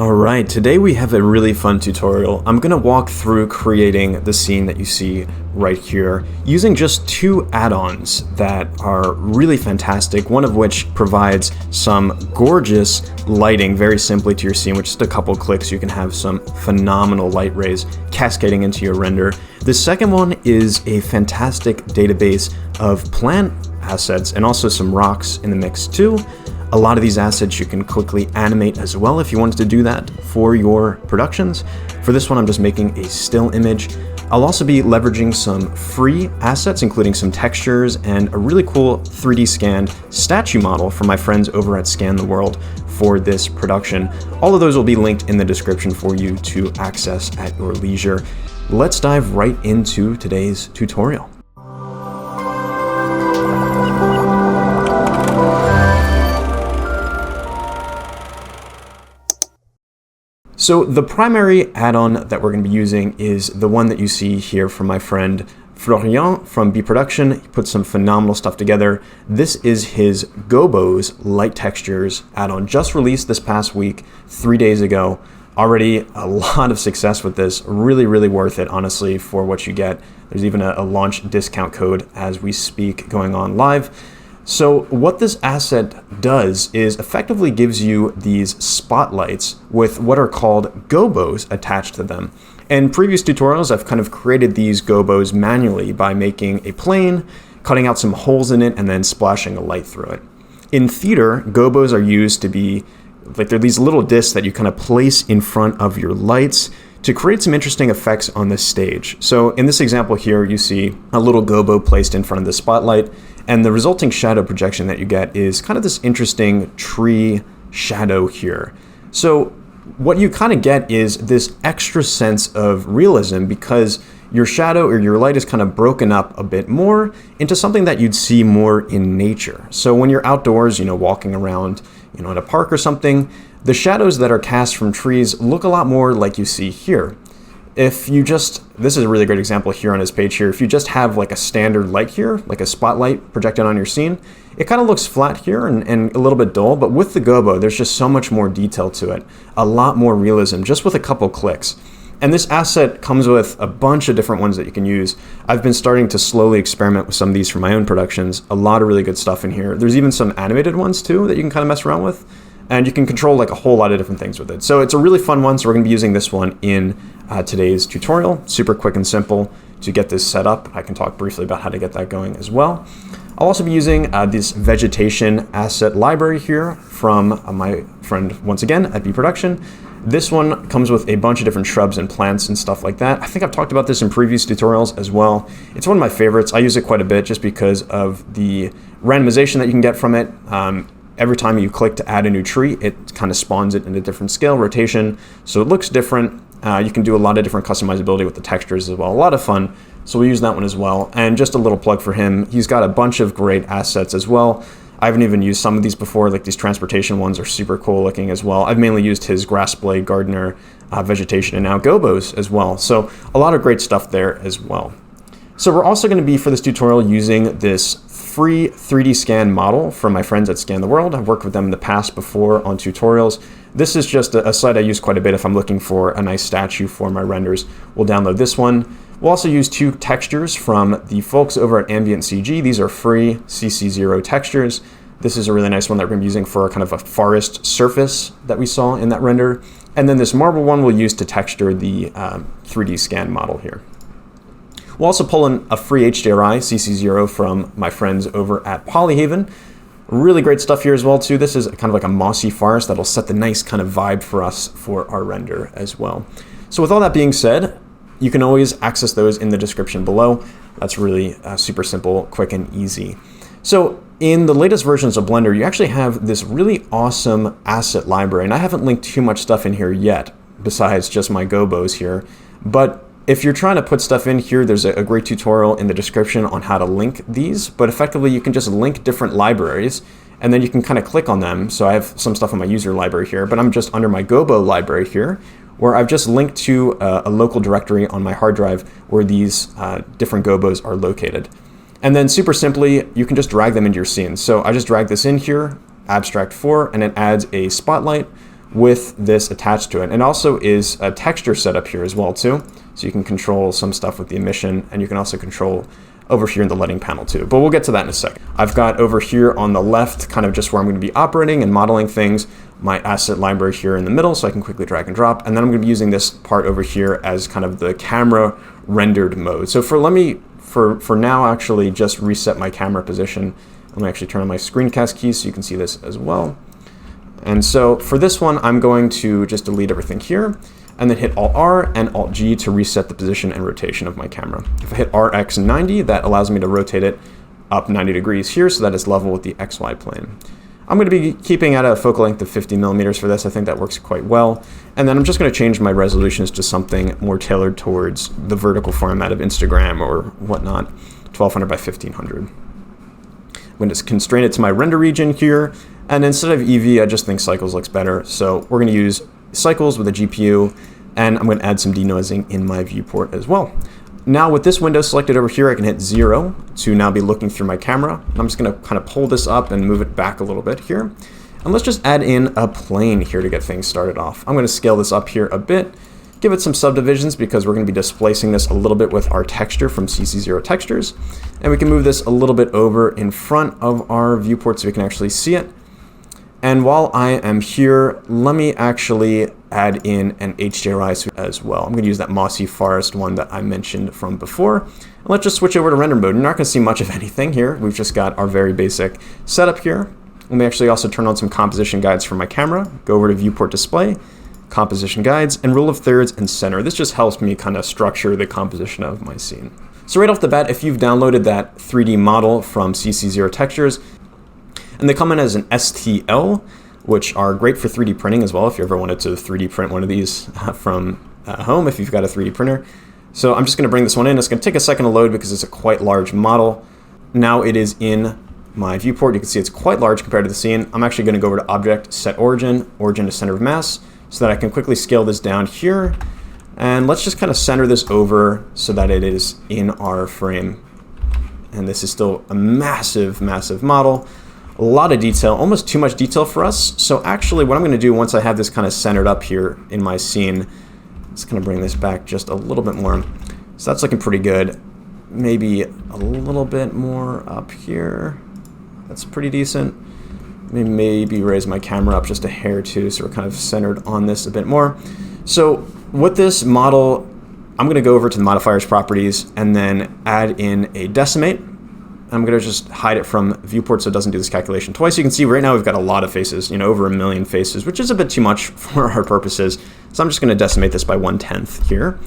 Alright, today we have a really fun tutorial. I'm going to walk through creating the scene that you see right here using just two add-ons that are really fantastic, one of which provides some gorgeous lighting very simply to your scene. With just a couple clicks you can have some phenomenal light rays cascading into your render. The second one is a fantastic database of plant assets and also some rocks in the mix too. A lot of these assets you can quickly animate as well if you wanted to do that for your productions. For this one, I'm just making a still image. I'll also be leveraging some free assets, including some textures and a really cool 3D scanned statue model from my friends over at Scan the World for this production. All of those will be linked in the description for you to access at your leisure. Let's dive right into today's tutorial. So the primary add-on that we're going to be using is the one that you see here from my friend Florian from B Production. He put some phenomenal stuff together. This is his Gobos light textures add-on, just released this past week, 3 days ago. Already a lot of success with this. Really worth it, honestly, for what you get. There's even a launch discount code as we speak going on live. So what this asset does is effectively gives you these spotlights with what are called gobos attached to them. In previous tutorials, I've kind of created these gobos manually by making a plane, cutting out some holes in it, and then splashing a light through it. In theater, gobos are used to be, like, they're these little discs that you kind of place in front of your lights to create some interesting effects on the stage. So in this example here, you see a little gobo placed in front of the spotlight, and the resulting shadow projection that you get is kind of this interesting tree shadow here. So what you kind of get is this extra sense of realism because your shadow or your light is kind of broken up a bit more into something that you'd see more in nature. So when you're outdoors, walking around, in a park or something, the shadows that are cast from trees look a lot more like you see here. If you this is a really great example here on his page here. If you just have like a standard light here, like a spotlight projected on your scene, it kind of looks flat here and a little bit dull, but with the gobo, there's just so much more detail to it. A lot more realism just with a couple clicks. And this asset comes with a bunch of different ones that you can use. I've been starting to slowly experiment with some of these for my own productions. A lot of really good stuff in here. There's even some animated ones too that you can kind of mess around with. And you can control like a whole lot of different things with it. So it's a really fun one. So we're going to be using this one in today's tutorial. Super quick and simple to get this set up. I can talk briefly about how to get that going as well. I'll also be using this Vegetation asset library here from my friend, once again, at B Production. This one comes with a bunch of different shrubs and plants and stuff like that. I think I've talked about this in previous tutorials as well. It's one of my favorites. I use it quite a bit just because of the randomization that you can get from it. Every time you click to add a new tree, it kind of spawns it in a different scale, rotation, so it looks different. You can do a lot of different customizability with the textures as well. A lot of fun, so we'll use that one as well. And just a little plug for him, he's got a bunch of great assets as well. I haven't even used some of these before, like these transportation ones are super cool looking as well. I've mainly used his grass blade, gardener, vegetation, and now gobos as well. So a lot of great stuff there as well. So we're also going to be, for this tutorial, using this free 3D scan model from my friends at Scan the World. I've worked with them in the past before on tutorials. This is just a site I use quite a bit if I'm looking for a nice statue for my renders. We'll download this one. We'll also use two textures from the folks over at Ambient CG. These are free CC0 textures. This is a really nice one that we're going to be using for kind of a forest surface that we saw in that render. And then this marble one we'll use to texture the 3D scan model here. We'll also pull in a free HDRI CC0 from my friends over at Polyhaven. Really great stuff here as well too. This is kind of like a mossy forest that'll set the nice kind of vibe for us for our render as well. So with all that being said, you can always access those in the description below. That's really super simple, quick and easy. So in the latest versions of Blender, you actually have this really awesome asset library, and I haven't linked too much stuff in here yet besides just my gobos here, but if you're trying to put stuff in here, there's a great tutorial in the description on how to link these, but effectively you can just link different libraries and then you can kind of click on them. So I have some stuff on my user library here, but I'm just under my Gobo library here, where I've just linked to a local directory on my hard drive where these different Gobos are located. And then super simply, you can just drag them into your scene. So I just drag this in here, abstract 4, and it adds a spotlight with this attached to it. And also is a texture setup here as well too. So you can control some stuff with the emission, and you can also control over here in the lighting panel too. But we'll get to that in a second. I've got over here on the left, kind of just where I'm going to be operating and modeling things, my asset library here in the middle, so I can quickly drag and drop. And then I'm going to be using this part over here as kind of the camera rendered mode. So for now, actually just reset my camera position. Let me actually turn on my screencast key so you can see this as well. And so for this one, I'm going to just delete everything here and then hit Alt-R and Alt-G to reset the position and rotation of my camera. If I hit RX90, that allows me to rotate it up 90 degrees here so that it's level with the XY plane. I'm going to be keeping at a focal length of 50 millimeters for this. I think that works quite well. And then I'm just going to change my resolutions to something more tailored towards the vertical format of Instagram or whatnot, 1200 by 1500. I'm going to constrain it to my render region here. And instead of EV, I just think cycles looks better. So we're going to use cycles with a GPU, and I'm going to add some denoising in my viewport as well. Now with this window selected over here, I can hit 0 to now be looking through my camera. I'm just going to kind of pull this up and move it back a little bit here. And let's just add in a plane here to get things started off. I'm going to scale this up here a bit, give it some subdivisions because we're going to be displacing this a little bit with our texture from CC0 textures. And we can move this a little bit over in front of our viewport so we can actually see it. And while I am here, let me actually add in an HDRI suite as well. I'm going to use that mossy forest one that I mentioned from before. And let's just switch over to render mode. You're not going to see much of anything here. We've just got our very basic setup here. Let me actually also turn on some composition guides for my camera. Go over to viewport display, composition guides, and rule of thirds and center. This just helps me kind of structure the composition of my scene. So right off the bat, if you've downloaded that 3D model from CC0 Textures, and they come in as an STL, which are great for 3D printing as well, if you ever wanted to 3D print one of these from home, if you've got a 3D printer. So I'm just going to bring this one in. It's going to take a second to load because it's a quite large model. Now it is in my viewport. You can see it's quite large compared to the scene. I'm actually going to go over to Object, Set Origin, Origin to Center of Mass, so that I can quickly scale this down here. And let's just kind of center this over so that it is in our frame. And this is still a massive, massive model. A lot of detail, almost too much detail for us. So actually what I'm going to do once I have this kind of centered up here in my scene, let's kind of bring this back just a little bit more. So that's looking pretty good. Maybe a little bit more up here. That's pretty decent. Maybe raise my camera up just a hair too, so we're kind of centered on this a bit more. So with this model, I'm going to go over to the modifiers properties and then add in a decimate. I'm going to just hide it from viewport so it doesn't do this calculation twice. You can see right now we've got a lot of faces, over 1 million faces, which is a bit too much for our purposes. So I'm just going to decimate this by 1/10 here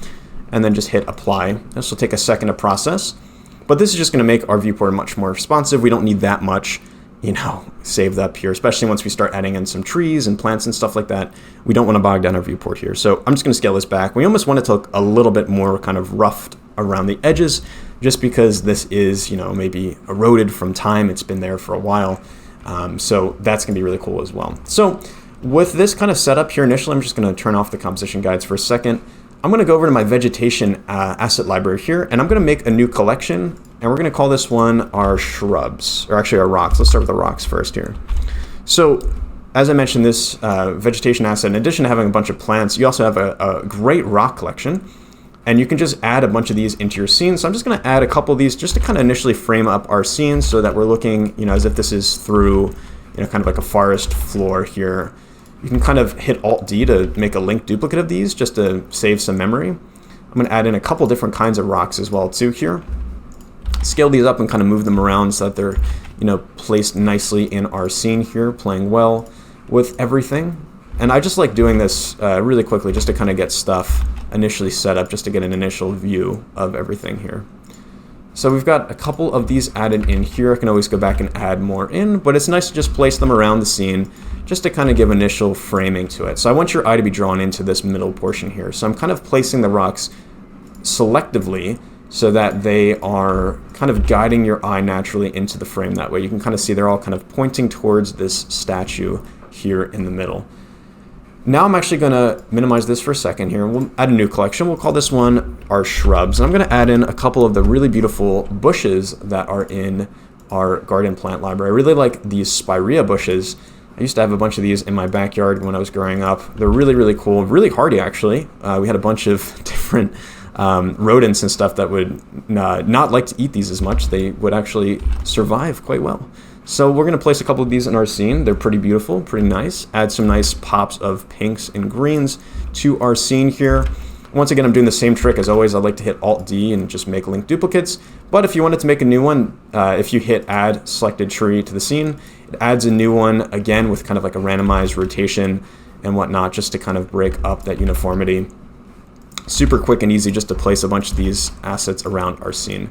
and then just hit apply. This will take a second to process, but this is just going to make our viewport much more responsive. We don't need that much, saved up here, especially once we start adding in some trees and plants and stuff like that. We don't want to bog down our viewport here. So I'm just going to scale this back. We almost want it to look a little bit more kind of roughed around the edges, just because this is, maybe eroded from time. It's been there for a while. So that's going to be really cool as well. So with this kind of setup here initially, I'm just going to turn off the composition guides for a second. I'm going to go over to my vegetation asset library here, and I'm going to make a new collection, and we're going to call this one our shrubs, or actually our rocks. Let's start with the rocks first here. So as I mentioned, this vegetation asset, in addition to having a bunch of plants, you also have a great rock collection. And you can just add a bunch of these into your scene. So I'm just going to add a couple of these just to kind of initially frame up our scene so that we're looking, as if this is through, kind of like a forest floor here. You can kind of hit Alt-D to make a link duplicate of these just to save some memory. I'm going to add in a couple different kinds of rocks as well too here. Scale these up and kind of move them around so that they're, placed nicely in our scene here, playing well with everything. And I just like doing this really quickly just to kind of get stuff initially set up, just to get an initial view of everything here. So we've got a couple of these added in here. I can always go back and add more in, but it's nice to just place them around the scene just to kind of give initial framing to it. So I want your eye to be drawn into this middle portion here. So I'm kind of placing the rocks selectively so that they are kind of guiding your eye naturally into the frame. That way you can kind of see they're all kind of pointing towards this statue here in the middle. Now I'm actually going to minimize this for a second here. We'll add a new collection. We'll call this one our shrubs. And I'm going to add in a couple of the really beautiful bushes that are in our garden plant library. I really like these spirea bushes. I used to have a bunch of these in my backyard when I was growing up. They're really, really cool, really hardy actually. We had a bunch of different rodents and stuff that would not like to eat these as much. They would actually survive quite well. So we're going to place a couple of these in our scene. They're pretty beautiful, pretty nice. Add some nice pops of pinks and greens to our scene here. Once again, I'm doing the same trick as always. I'd like to hit Alt-D and just make link duplicates. But if you wanted to make a new one, if you hit Add Selected Tree to the scene, it adds a new one, again, with kind of like a randomized rotation and whatnot, just to kind of break up that uniformity. Super quick and easy just to place a bunch of these assets around our scene.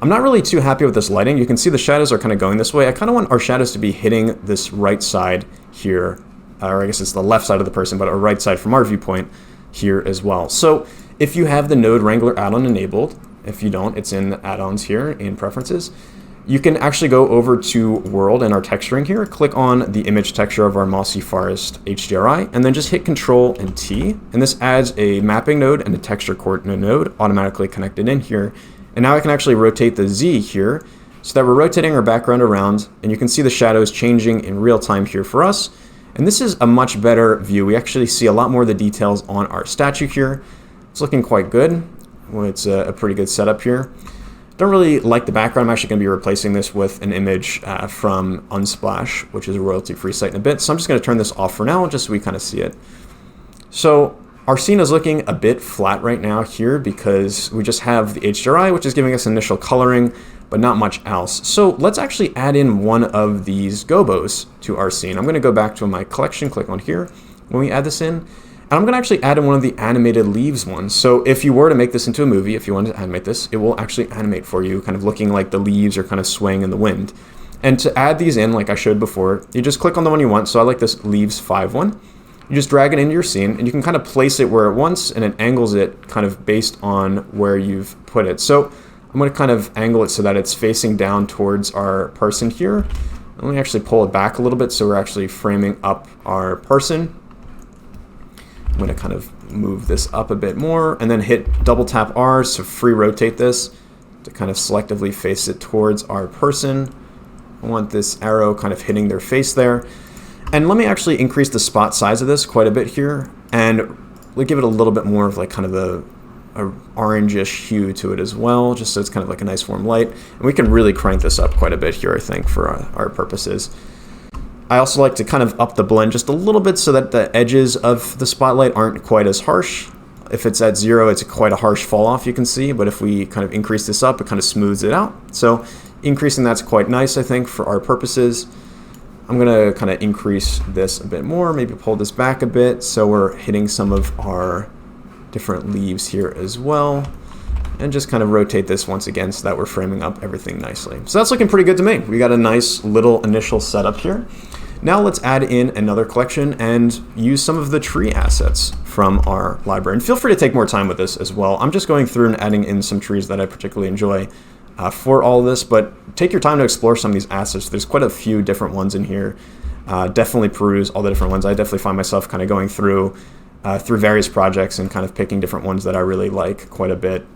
I'm not really too happy with this lighting. You can see the shadows are kind of going this way. I kind of want our shadows to be hitting this right side here, or I guess it's the left side of the person, but our right side from our viewpoint here as well. So if you have the Node Wrangler add-on enabled, if you don't, it's in the add-ons here in preferences. You can actually go over to World and our texturing here, click on the image texture of our Mossy Forest HDRI, and then just hit Control and T. And this adds a mapping node and a texture coordinate node automatically connected in here. And now I can actually rotate the Z here so that we're rotating our background around, and you can see the shadows changing in real time here for us. And this is a much better view. We actually see a lot more of the details on our statue here. It's looking quite good. Well, it's a pretty good setup here. Don't really like the background. I'm actually going to be replacing this with an image from Unsplash, which is a royalty-free site in a bit. So I'm just going to turn this off for now, just so we kind of see it. So our scene is looking a bit flat right now here because we just have the HDRI, which is giving us initial coloring, but not much else. So let's actually add in one of these Gobos to our scene. I'm going to go back to my collection, click on here when we add this in. And I'm going to actually add in one of the animated leaves ones. So if you were to make this into a movie, if you wanted to animate this, it will actually animate for you, kind of looking like the leaves are kind of swaying in the wind. And to add these in, like I showed before, you just click on the one you want. So I like this Leaves 5 one. You just drag it into your scene, and you can kind of place it where it wants, and it angles it kind of based on where you've put it. So I'm going to kind of angle it so that it's facing down towards our person here. Let me actually pull it back a little bit so we're actually framing up our person. I'm going to kind of move this up a bit more, and then hit double tap R to free rotate this to kind of selectively face it towards our person. I want this arrow kind of hitting their face there. And let me actually increase the spot size of this quite a bit here, and we'll give it a little bit more of like kind of a orangish hue to it as well, just so it's kind of like a nice warm light. And we can really crank this up quite a bit here, I think, for our purposes. I also like to kind of up the blend just a little bit so that the edges of the spotlight aren't quite as harsh. If it's at 0, it's quite a harsh fall off, you can see, but if we kind of increase this up, it kind of smooths it out. So increasing that's quite nice, I think, for our purposes. I'm going to kind of increase this a bit more, maybe pull this back a bit so we're hitting some of our different leaves here as well. And just kind of rotate this once again so that we're framing up everything nicely. So that's looking pretty good to me. We got a nice little initial setup here. Now let's add in another collection and use some of the tree assets from our library. And feel free to take more time with this as well. I'm just going through and adding in some trees that I particularly enjoy for all of this, but take your time to explore some of these assets. There's quite a few different ones in here. Definitely peruse all the different ones. I definitely find myself kind of going through various projects and kind of picking different ones that I really like quite a bit,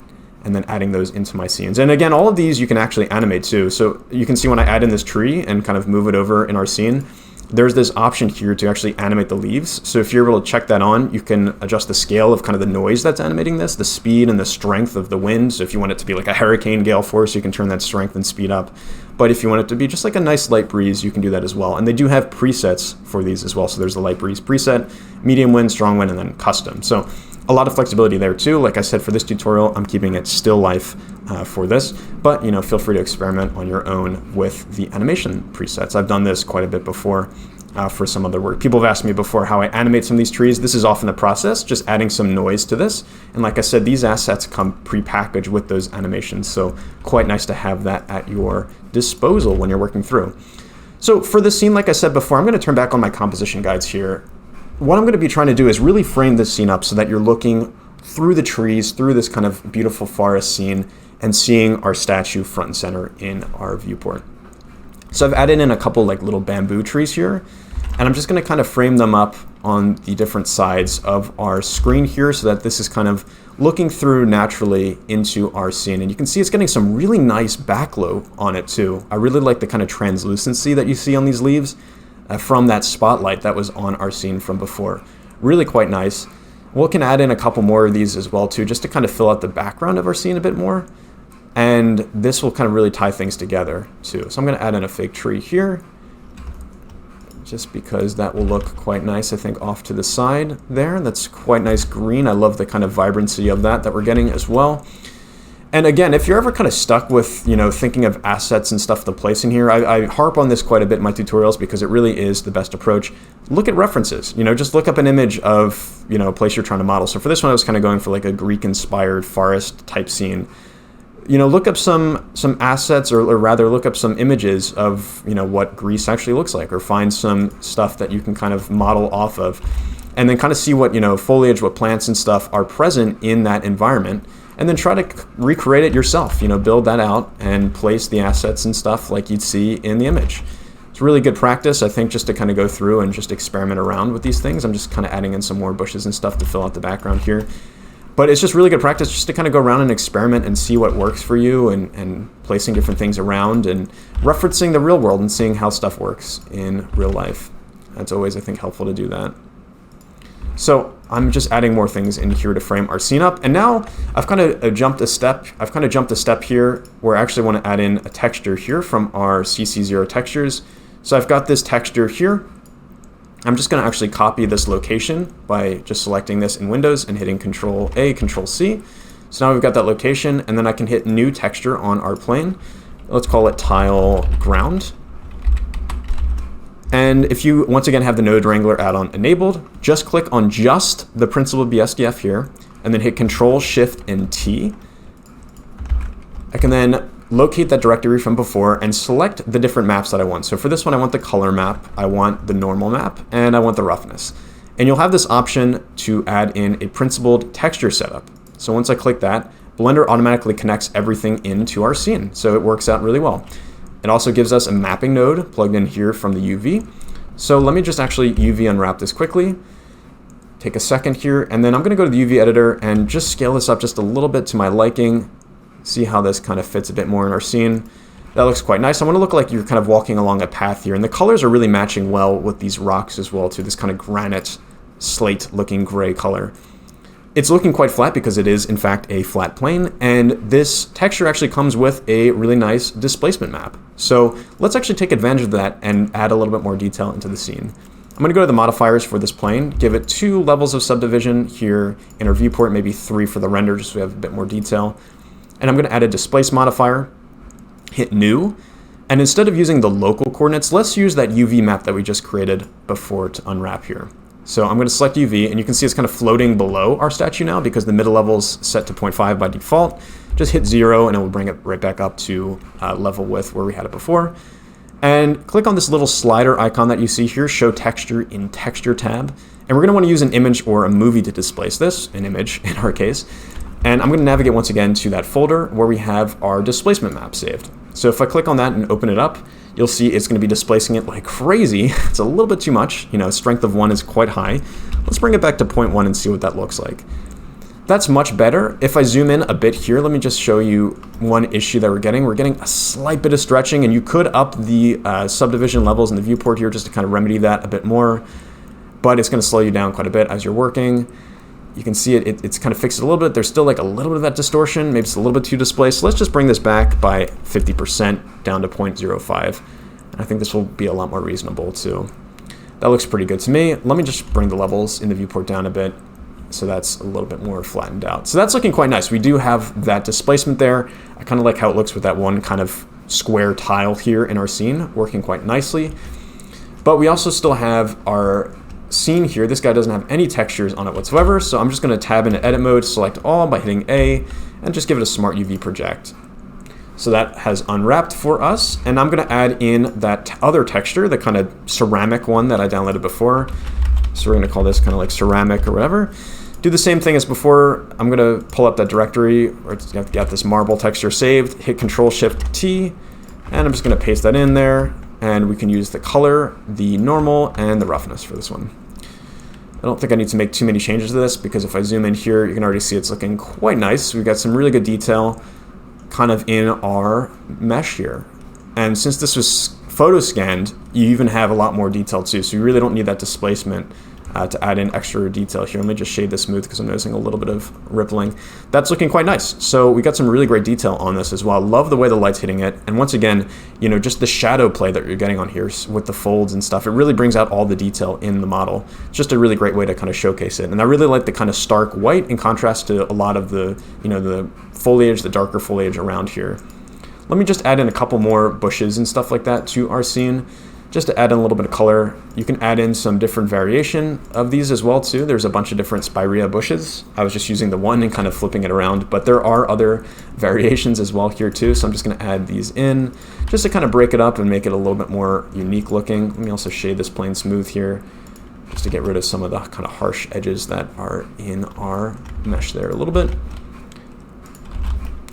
and then adding those into my scenes. And again, all of these you can actually animate too. So you can see when I add in this tree and kind of move it over in our scene, there's this option here to actually animate the leaves. So if you're able to check that on, you can adjust the scale of kind of the noise that's animating this, the speed and the strength of the wind. So if you want it to be like a hurricane gale force, you can turn that strength and speed up. But if you want it to be just like a nice light breeze, you can do that as well. And they do have presets for these as well. So there's the light breeze preset, medium wind, strong wind, and then custom. So a lot of flexibility there too. Like I said, for this tutorial, I'm keeping it still life for this, but feel free to experiment on your own with the animation presets. I've done this quite a bit before for some other work. People have asked me before how I animate some of these trees. This is often the process, just adding some noise to this. And like I said, these assets come pre-packaged with those animations, so quite nice to have that at your disposal when you're working through. So for this scene, like I said before, I'm going to turn back on my composition guides here. What I'm going to be trying to do is really frame this scene up so that you're looking through the trees, through this kind of beautiful forest scene, and seeing our statue front and center in our viewport. So I've added in a couple like little bamboo trees here, and I'm just going to kind of frame them up on the different sides of our screen here so that this is kind of looking through naturally into our scene. And you can see it's getting some really nice backglow on it too. I really like the kind of translucency that you see on these leaves. from that spotlight that was on our scene from before. Really quite nice. We can add in a couple more of these as well too, just to kind of fill out the background of our scene a bit more. And this will kind of really tie things together too. So I'm going to add in a fig tree here, just because that will look quite nice, I think, off to the side there. That's quite nice green. I love the kind of vibrancy of that we're getting as well. And again, if you're ever kind of stuck with, thinking of assets and stuff to place in here, I harp on this quite a bit in my tutorials because it really is the best approach. Look at references, just look up an image of, a place you're trying to model. So for this one, I was kind of going for like a Greek-inspired forest type scene. Look up some assets, or rather look up some images of, what Greece actually looks like, or find some stuff that you can kind of model off of, and then kind of see what, foliage, what plants and stuff are present in that environment. And then try to recreate it yourself, build that out and place the assets and stuff like you'd see in the image. It's really good practice, I think, just to kind of go through and just experiment around with these things. I'm just kind of adding in some more bushes and stuff to fill out the background here. But it's just really good practice just to kind of go around and experiment and see what works for you, and placing different things around and referencing the real world and seeing how stuff works in real life. That's always, I think, helpful to do that. So I'm just adding more things in here to frame our scene up. And now I've kind of jumped a step. Here where I actually want to add in a texture here from our CC0 textures. So I've got this texture here. I'm just going to actually copy this location by just selecting this in Windows and hitting Control A, Control C. So now we've got that location, and then I can hit New Texture on our plane. Let's call it Tile Ground. And if you, once again, have the Node Wrangler add-on enabled, just click on just the Principled BSDF here, and then hit Control, Shift, and T. I can then locate that directory from before and select the different maps that I want. So for this one, I want the color map, I want the normal map, and I want the roughness. And you'll have this option to add in a principled texture setup. So once I click that, Blender automatically connects everything into our scene. So it works out really well. It also gives us a mapping node plugged in here from the UV. So let me just actually UV unwrap this quickly. Take a second here, and then I'm going to go to the UV editor and just scale this up just a little bit to my liking. See how this kind of fits a bit more in our scene. That looks quite nice. I want to look like you're kind of walking along a path here, and the colors are really matching well with these rocks as well too, this kind of granite slate looking gray color. It's looking quite flat because it is in fact a flat plane, and this texture actually comes with a really nice displacement map. So let's actually take advantage of that and add a little bit more detail into the scene. I'm going to go to the modifiers for this plane, give it 2 levels of subdivision here in our viewport, maybe 3 for the render just so we have a bit more detail. And I'm going to add a displace modifier, hit new, and instead of using the local coordinates, let's use that UV map that we just created before to unwrap here. So I'm going to select UV, and you can see it's kind of floating below our statue now because the middle level's set to 0.5 by default. Just hit 0 and it will bring it right back up to level with where we had it before. And click on this little slider icon that you see here, Show Texture in Texture tab. And we're going to want to use an image or a movie to displace this, an image in our case. And I'm going to navigate once again to that folder where we have our displacement map saved. So if I click on that and open it up, you'll see it's going to be displacing it like crazy. It's a little bit too much. Strength of 1 is quite high. Let's bring it back to 0.1 and see what that looks like. That's much better. If I zoom in a bit here, let me just show you one issue that we're getting. We're getting a slight bit of stretching, and you could up the subdivision levels in the viewport here just to kind of remedy that a bit more, but it's going to slow you down quite a bit as you're working. You can see it's kind of fixed it a little bit. There's still like a little bit of that distortion. Maybe it's a little bit too displaced. So let's just bring this back by 50% down to 0.05. And I think this will be a lot more reasonable too. That looks pretty good to me. Let me just bring the levels in the viewport down a bit so that's a little bit more flattened out. So that's looking quite nice. We do have that displacement there. I kind of like how it looks with that one kind of square tile here in our scene, working quite nicely. But we also still have our scene here. This guy doesn't have any textures on it whatsoever, so I'm just going to tab into edit mode, select all by hitting A, and just give it a smart UV project. So that has unwrapped for us, and I'm going to add in that other texture, the kind of ceramic one that I downloaded before. So we're going to call this kind of like ceramic or whatever. Do the same thing as before. I'm going to pull up that directory where it's got this marble texture saved, hit Control Shift T, and I'm just going to paste that in there, and we can use the color, the normal, and the roughness for this one. I don't think I need to make too many changes to this because if I zoom in here, you can already see it's looking quite nice. We've got some really good detail kind of in our mesh here. And since this was photo scanned, you even have a lot more detail too. So you really don't need that displacement to add in extra detail here. Let me just shade this smooth because I'm noticing a little bit of rippling. That's looking quite nice. So we got some really great detail on this as well. Love the way the light's hitting it. And once again, you know, just the shadow play that you're getting on here with the folds and stuff, it really brings out all the detail in the model. It's just a really great way to kind of showcase it. And I really like the kind of stark white in contrast to a lot of the, you know, the foliage, the darker foliage around here. Let me just add in a couple more bushes and stuff like that to our scene, just to add in a little bit of color. You can add in some different variation of these as well too. There's a bunch of different spirea bushes. I was just using the one and kind of flipping it around, but there are other variations as well here too. So I'm just gonna add these in just to kind of break it up and make it a little bit more unique looking. Let me also shade this plane smooth here just to get rid of some of the kind of harsh edges that are in our mesh there a little bit.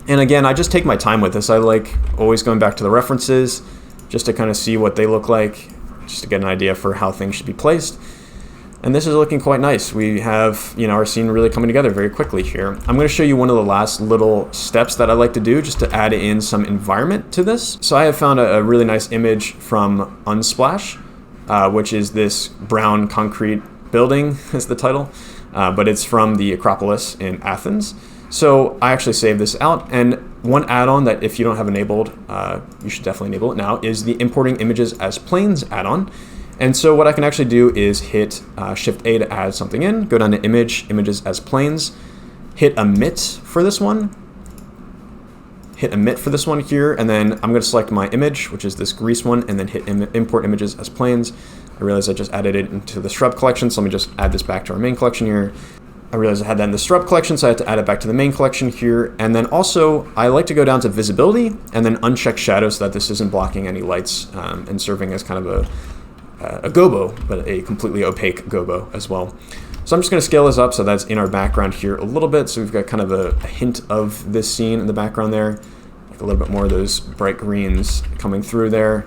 And again, I just take my time with this. I like always going back to the references just to kind of see what they look like, just to get an idea for how things should be placed. And this is looking quite nice. We have, you know, our scene really coming together very quickly here. I'm going to show you one of the last little steps that I like to do just to add in some environment to this. So I have found a really nice image from Unsplash, which is this brown concrete building is the title, but it's from the Acropolis in Athens. So I actually saved this out, and one add-on that if you don't have enabled, you should definitely enable it now, is the importing images as planes add-on. And so what I can actually do is hit Shift A to add something in, go down to Image, Images as Planes, hit Emit for this one, here, and then I'm going to select my image, which is this grease one, and then hit Import Images as Planes. I realized I just added it into the shrub collection, so let me just add this back to our main collection here. I realized I had that in the shrub collection, so I had to add it back to the main collection here. And then also, I like to go down to visibility and then uncheck shadow so that this isn't blocking any lights and serving as kind of a gobo, but a completely opaque gobo as well. So I'm just going to scale this up so that's in our background here a little bit. So we've got kind of a hint of this scene in the background there, like a little bit more of those bright greens coming through there.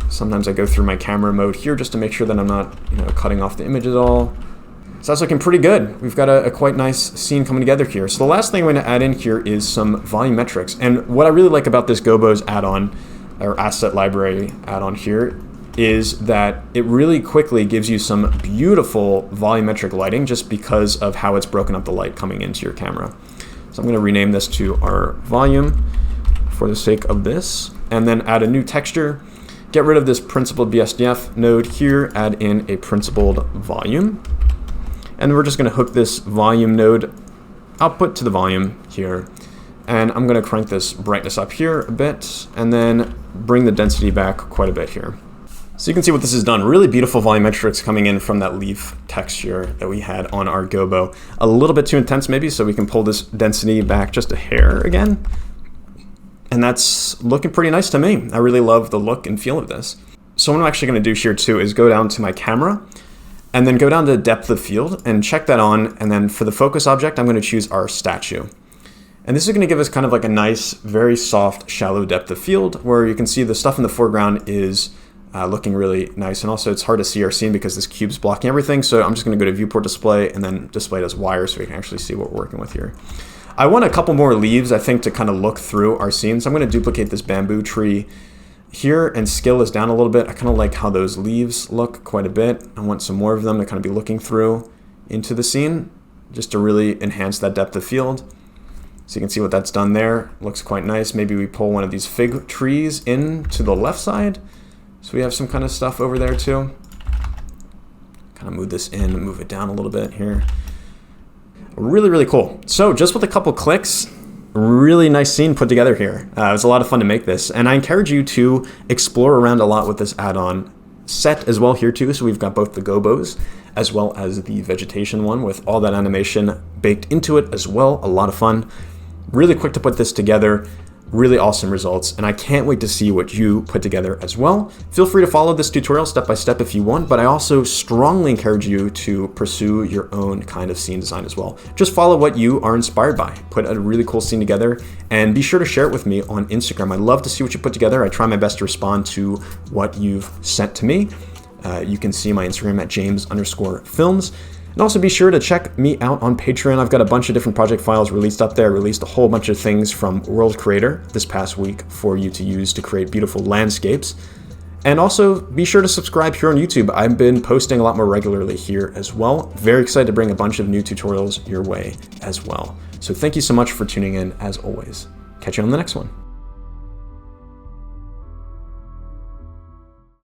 Sometimes I go through my camera mode here just to make sure that I'm not, you know, cutting off the image at all. So that's looking pretty good. We've got a quite nice scene coming together here. So the last thing I'm going to add in here is some volumetrics. And what I really like about this Gobos add-on, or asset library add-on here, is that it really quickly gives you some beautiful volumetric lighting just because of how it's broken up the light coming into your camera. So I'm going to rename this to our volume for the sake of this, and then add a new texture. Get rid of this principled BSDF node here, add in a principled volume. And we're just going to hook this volume node output to the volume here. And I'm going to crank this brightness up here a bit, and then bring the density back quite a bit here. So you can see what this has done. Really beautiful volumetrics coming in from that leaf texture that we had on our gobo. A little bit too intense maybe, so we can pull this density back just a hair again. And that's looking pretty nice to me. I really love the look and feel of this. So what I'm actually going to do here too is go down to my camera, and then go down to depth of field and check that on. And then for the focus object, I'm going to choose our statue. And this is going to give us kind of like a nice, very soft, shallow depth of field where you can see the stuff in the foreground is looking really nice. And also it's hard to see our scene because this cube's blocking everything. So I'm just going to go to viewport display and then display it as wires so we can actually see what we're working with here. I want a couple more leaves, I think, to kind of look through our scene. So I'm going to duplicate this bamboo tree here and scale this down a little bit. I kind of like how those leaves look quite a bit. I want some more of them to kind of be looking through into the scene just to really enhance that depth of field. So you can see what that's done there. Looks quite nice. Maybe we pull one of these fig trees in to the left side. So we have some kind of stuff over there too. Kind of move this in and move it down a little bit here. Really, really cool. So just with a couple clicks, really nice scene put together here. It was a lot of fun to make this, and I encourage you to explore around a lot with this add-on set as well here too. So we've got both the Gobos as well as the Vegetation one with all that animation baked into it as well. A lot of fun. Really quick to put this together. Really awesome results, and I can't wait to see what you put together as well. Feel free to follow this tutorial step by step if you want, but I also strongly encourage you to pursue your own kind of scene design as well. Just follow what you are inspired by. Put a really cool scene together, and be sure to share it with me on Instagram. I love to see what you put together. I try my best to respond to what you've sent to me. You can see my Instagram at James_films. And also be sure to check me out on Patreon. I've got a bunch of different project files released up there. I released a whole bunch of things from World Creator this past week for you to use to create beautiful landscapes. And also be sure to subscribe here on YouTube. I've been posting a lot more regularly here as well. Very excited to bring a bunch of new tutorials your way as well. So thank you so much for tuning in as always. Catch you on the next one.